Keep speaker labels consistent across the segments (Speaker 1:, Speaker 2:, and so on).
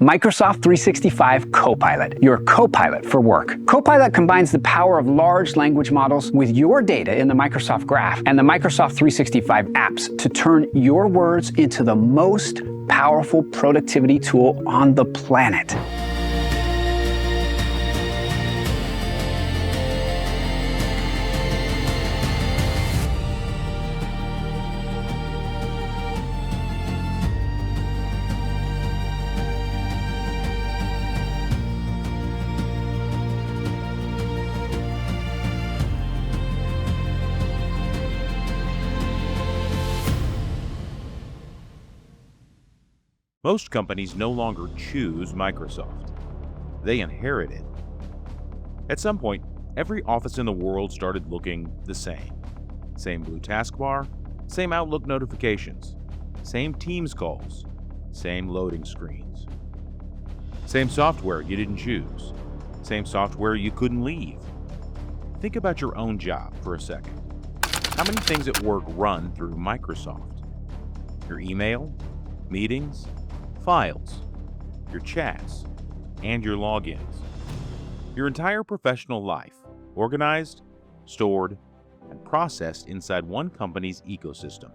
Speaker 1: Microsoft 365 Copilot, your Copilot for work. Copilot combines the power of large language models with your data in the Microsoft Graph and the Microsoft 365 apps to turn your words into the most powerful productivity tool on the planet.
Speaker 2: Most companies no longer choose Microsoft. They inherit it. At some point, every office in the world started looking the same. Same blue taskbar, same Outlook notifications, same Teams calls, same loading screens. Same software you didn't choose, same software you couldn't leave. Think about your own job for a second. How many things at work run through Microsoft? Your email, meetings, files, your chats, and your logins. Your entire professional life, organized, stored, and processed inside one company's ecosystem.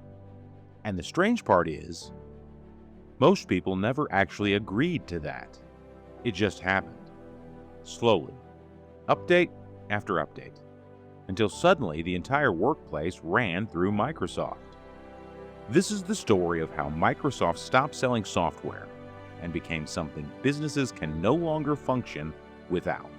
Speaker 2: And the strange part is, most people never actually agreed to that. It just happened. Slowly, update after update, until suddenly the entire workplace ran through Microsoft. This is the story of how Microsoft stopped selling software and became something businesses can no longer function without.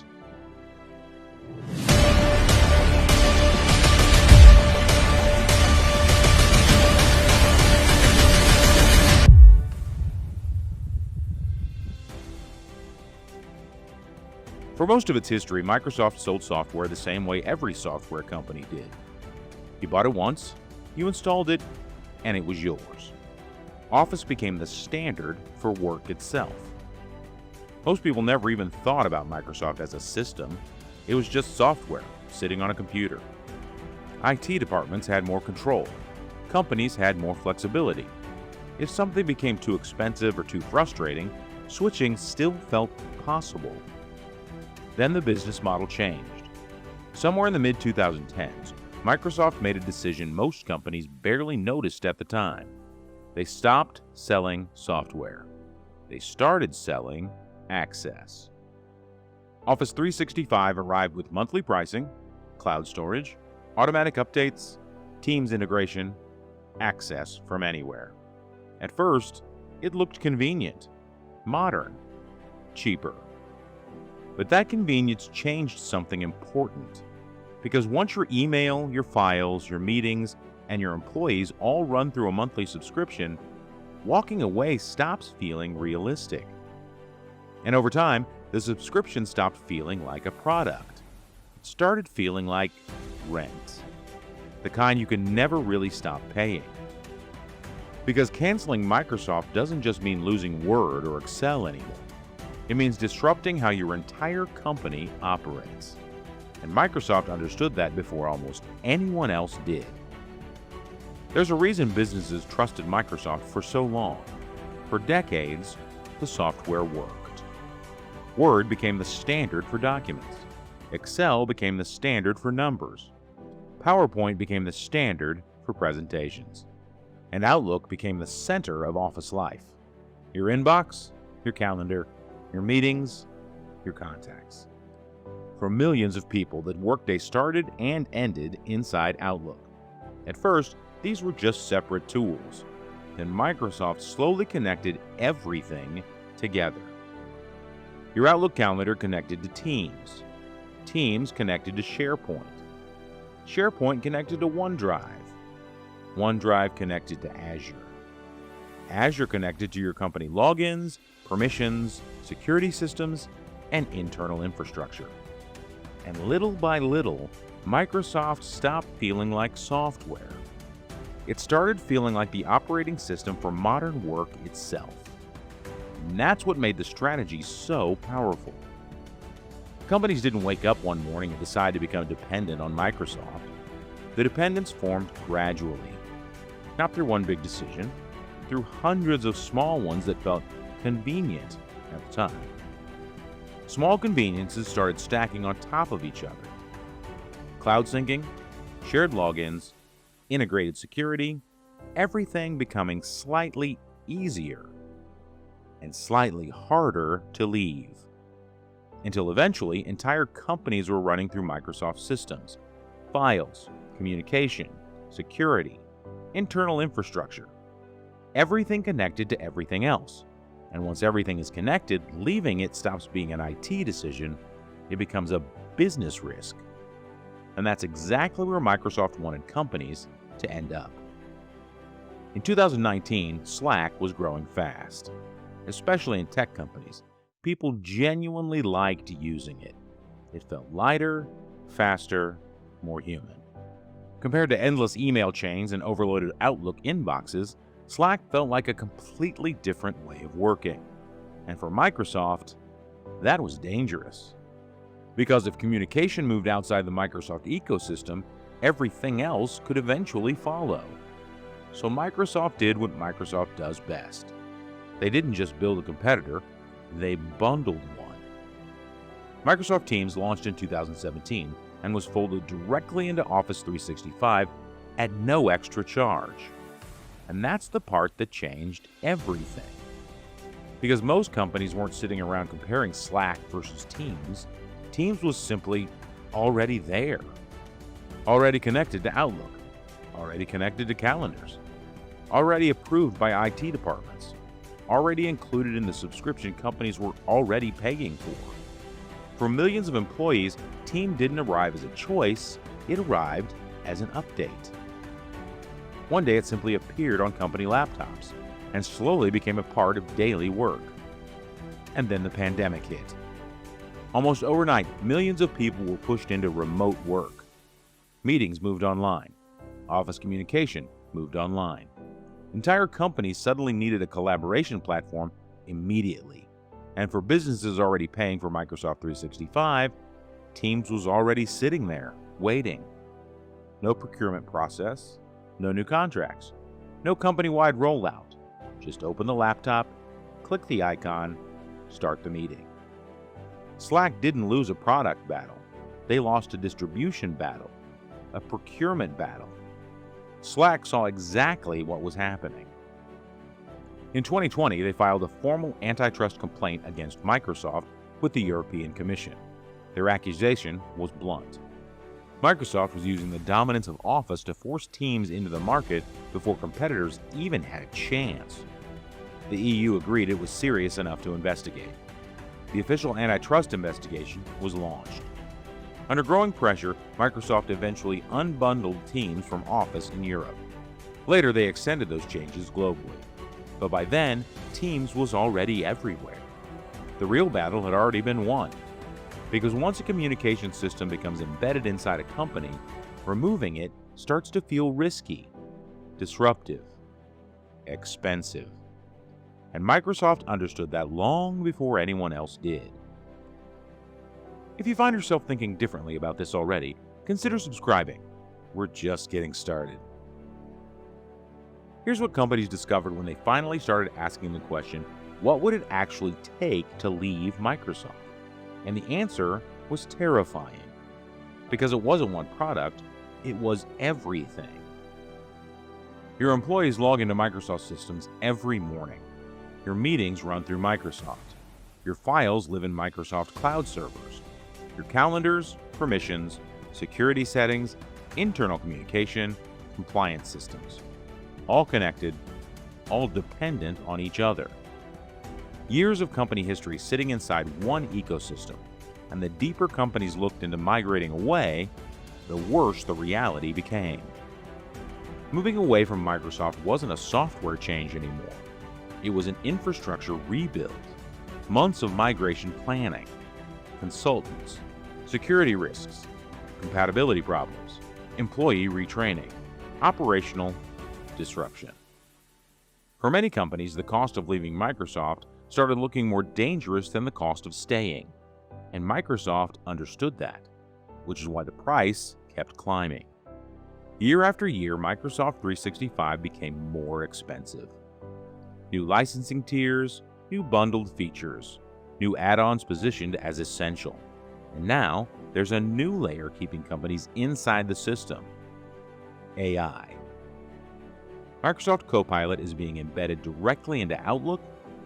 Speaker 2: For most of its history, Microsoft sold software the same way every software company did. You bought it once, you installed it, and it was yours. Office became the standard for work itself. Most people never even thought about Microsoft as a system. It was just software sitting on a computer. IT departments had more control. Companies had more flexibility. If something became too expensive or too frustrating, switching still felt possible. Then the business model changed. Somewhere in the mid-2010s, Microsoft made a decision most companies barely noticed at the time. They stopped selling software. They started selling access. Office 365 arrived with monthly pricing, cloud storage, automatic updates, Teams integration, access from anywhere. At first, it looked convenient, modern, cheaper. But that convenience changed something important. Because once your email, your files, your meetings, and your employees all run through a monthly subscription, walking away stops feeling realistic. And over time, the subscription stopped feeling like a product. It started feeling like rent, the kind you can never really stop paying. Because canceling Microsoft doesn't just mean losing Word or Excel anymore. It means disrupting how your entire company operates. And Microsoft understood that before almost anyone else did. There's a reason businesses trusted Microsoft for so long. For decades, the software worked. Word became the standard for documents. Excel became the standard for numbers. PowerPoint became the standard for presentations. And Outlook became the center of office life. Your inbox, your calendar, your meetings, your contacts. For millions of people, that workday started and ended inside Outlook. At first, these were just separate tools. Then Microsoft slowly connected everything together. Your Outlook calendar connected to Teams. Teams connected to SharePoint. SharePoint connected to OneDrive. OneDrive connected to Azure. Azure connected to your company logins, permissions, security systems, and internal infrastructure. And little by little, Microsoft stopped feeling like software. It started feeling like the operating system for modern work itself. And that's what made the strategy so powerful. Companies didn't wake up one morning and decide to become dependent on Microsoft. The dependence formed gradually, not through one big decision, through hundreds of small ones that felt convenient at the time. Small conveniences started stacking on top of each other. Cloud syncing, shared logins, integrated security, everything becoming slightly easier and slightly harder to leave. Until eventually, entire companies were running through Microsoft systems, files, communication, security, internal infrastructure, everything connected to everything else. And once everything is connected, leaving it stops being an IT decision, it becomes a business risk. And that's exactly where Microsoft wanted companies to end up. In 2019, Slack was growing fast, especially in tech companies. People genuinely liked using it. It felt lighter, faster, more human. Compared to endless email chains and overloaded Outlook inboxes, Slack felt like a completely different way of working. And for Microsoft, that was dangerous. Because if communication moved outside the Microsoft ecosystem, everything else could eventually follow. So Microsoft did what Microsoft does best. They didn't just build a competitor, they bundled one. Microsoft Teams launched in 2017 and was folded directly into Office 365 at no extra charge. And that's the part that changed everything. Because most companies weren't sitting around comparing Slack versus Teams. Teams was simply already there. Already connected to Outlook. Already connected to calendars. Already approved by IT departments. Already included in the subscription companies were already paying for. For millions of employees, Team didn't arrive as a choice, it arrived as an update. One day it simply appeared on company laptops and slowly became a part of daily work. And then the pandemic hit. Almost overnight, millions of people were pushed into remote work. Meetings moved online. Office communication moved online. Entire companies suddenly needed a collaboration platform immediately. And for businesses already paying for Microsoft 365, Teams was already sitting there, waiting. No procurement process, no new contracts, no company-wide rollout. Just open the laptop, click the icon, start the meeting. Slack didn't lose a product battle. They lost a distribution battle, a procurement battle. Slack saw exactly what was happening. In 2020, they filed a formal antitrust complaint against Microsoft with the European Commission. Their accusation was blunt. Microsoft was using the dominance of Office to force Teams into the market before competitors even had a chance. The EU agreed it was serious enough to investigate. The official antitrust investigation was launched. Under growing pressure, Microsoft eventually unbundled Teams from Office in Europe. Later, they extended those changes globally. But by then, Teams was already everywhere. The real battle had already been won. Because once a communication system becomes embedded inside a company, removing it starts to feel risky, disruptive, expensive. And Microsoft understood that long before anyone else did. If you find yourself thinking differently about this already, consider subscribing. We're just getting started. Here's what companies discovered when they finally started asking the question, what would it actually take to leave Microsoft? And the answer was terrifying. Because it wasn't one product, it was everything. Your employees log into Microsoft systems every morning. Your meetings run through Microsoft. Your files live in Microsoft cloud servers. Your calendars, permissions, security settings, internal communication, compliance systems. All connected, all dependent on each other. Years of company history sitting inside one ecosystem, and the deeper companies looked into migrating away, the worse the reality became. Moving away from Microsoft wasn't a software change anymore. It was an infrastructure rebuild. Months of migration planning, consultants, security risks, compatibility problems, employee retraining, operational disruption. For many companies, the cost of leaving Microsoft started looking more dangerous than the cost of staying. And Microsoft understood that, which is why the price kept climbing. Year after year, Microsoft 365 became more expensive. New licensing tiers, new bundled features, new add-ons positioned as essential. And now, there's a new layer keeping companies inside the system: AI. Microsoft Copilot is being embedded directly into Outlook,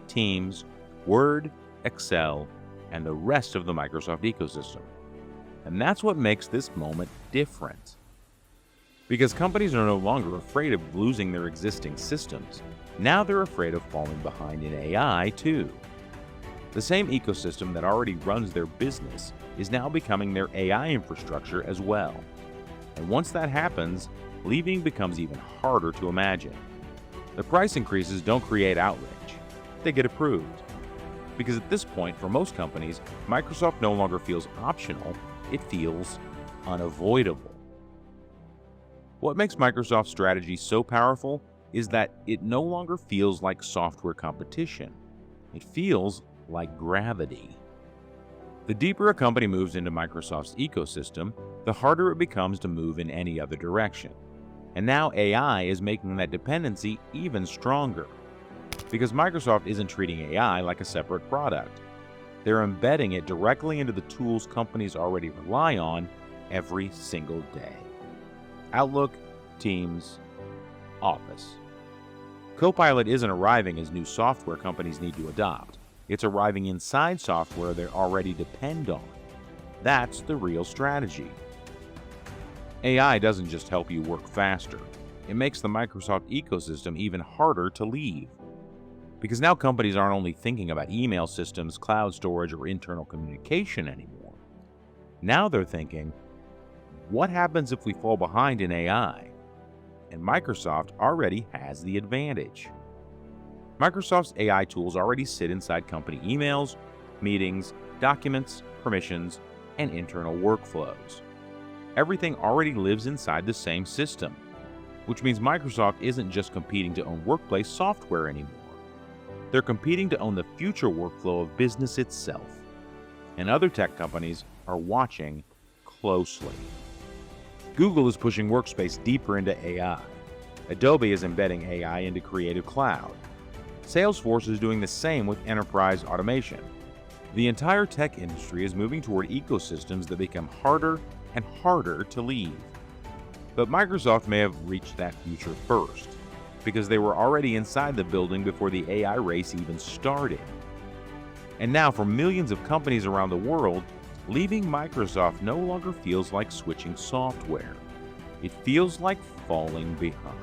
Speaker 2: Teams, Word, Excel, and the rest of the Microsoft ecosystem. And that's what makes this moment different. Because companies are no longer afraid of losing their existing systems. Now they're afraid of falling behind in AI too. The same ecosystem that already runs their business is now becoming their AI infrastructure as well. And once that happens, leaving becomes even harder to imagine. The price increases don't create outrage. They get approved. Because at this point, for most companies, Microsoft no longer feels optional, it feels unavoidable. What makes Microsoft's strategy so powerful is that it no longer feels like software competition. It feels like gravity. The deeper a company moves into Microsoft's ecosystem, the harder it becomes to move in any other direction. And now AI is making that dependency even stronger. Because Microsoft isn't treating AI like a separate product. They're embedding it directly into the tools companies already rely on every single day. Outlook, Teams, Office. Copilot isn't arriving as new software companies need to adopt. It's arriving inside software they already depend on. That's the real strategy. AI doesn't just help you work faster. It makes the Microsoft ecosystem even harder to leave. Because now companies aren't only thinking about email systems, cloud storage, or internal communication anymore. Now they're thinking, what happens if we fall behind in AI? And Microsoft already has the advantage. Microsoft's AI tools already sit inside company emails, meetings, documents, permissions, and internal workflows. Everything already lives inside the same system, which means Microsoft isn't just competing to own workplace software anymore. They're competing to own the future workflow of business itself. And other tech companies are watching closely. Google is pushing Workspace deeper into AI. Adobe is embedding AI into Creative Cloud. Salesforce is doing the same with enterprise automation. The entire tech industry is moving toward ecosystems that become harder and harder to leave. But Microsoft may have reached that future first, because they were already inside the building before the AI race even started. And now, for millions of companies around the world, leaving Microsoft no longer feels like switching software. It feels like falling behind.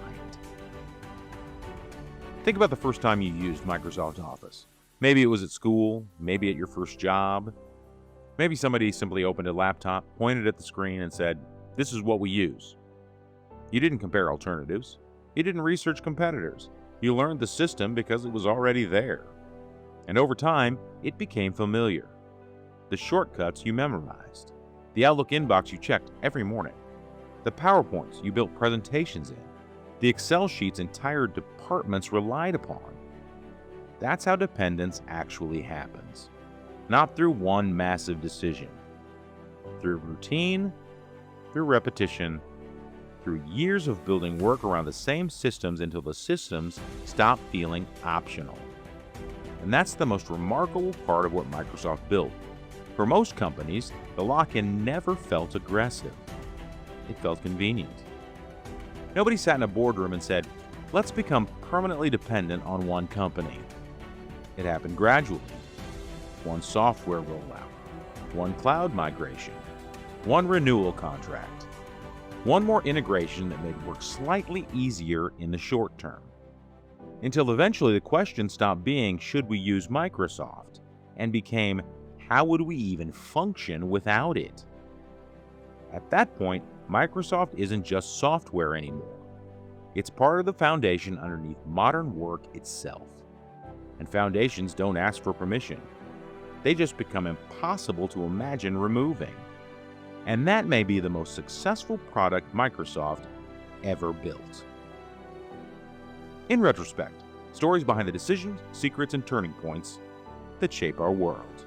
Speaker 2: Think about the first time you used Microsoft Office. Maybe it was at school, maybe at your first job. Maybe somebody simply opened a laptop, pointed at the screen, and said, "This is what we use." You didn't compare alternatives. You didn't research competitors. You learned the system because it was already there. And over time, it became familiar. The shortcuts you memorized. The Outlook inbox you checked every morning. The PowerPoints you built presentations in. The Excel sheets entire departments relied upon. That's how dependence actually happens. Not through one massive decision. Through routine, through repetition, through years of building work around the same systems until the systems stop feeling optional. And that's the most remarkable part of what Microsoft built. For most companies, the lock-in never felt aggressive. It felt convenient. Nobody sat in a boardroom and said, "Let's become permanently dependent on one company." It happened gradually. One software rollout, one cloud migration, one renewal contract, one more integration that made work slightly easier in the short term. Until eventually the question stopped being, should we use Microsoft? And became, how would we even function without it? At that point, Microsoft isn't just software anymore. It's part of the foundation underneath modern work itself. And foundations don't ask for permission. They just become impossible to imagine removing. And that may be the most successful product Microsoft ever built. In retrospect, stories behind the decisions, secrets, and turning points that shape our world.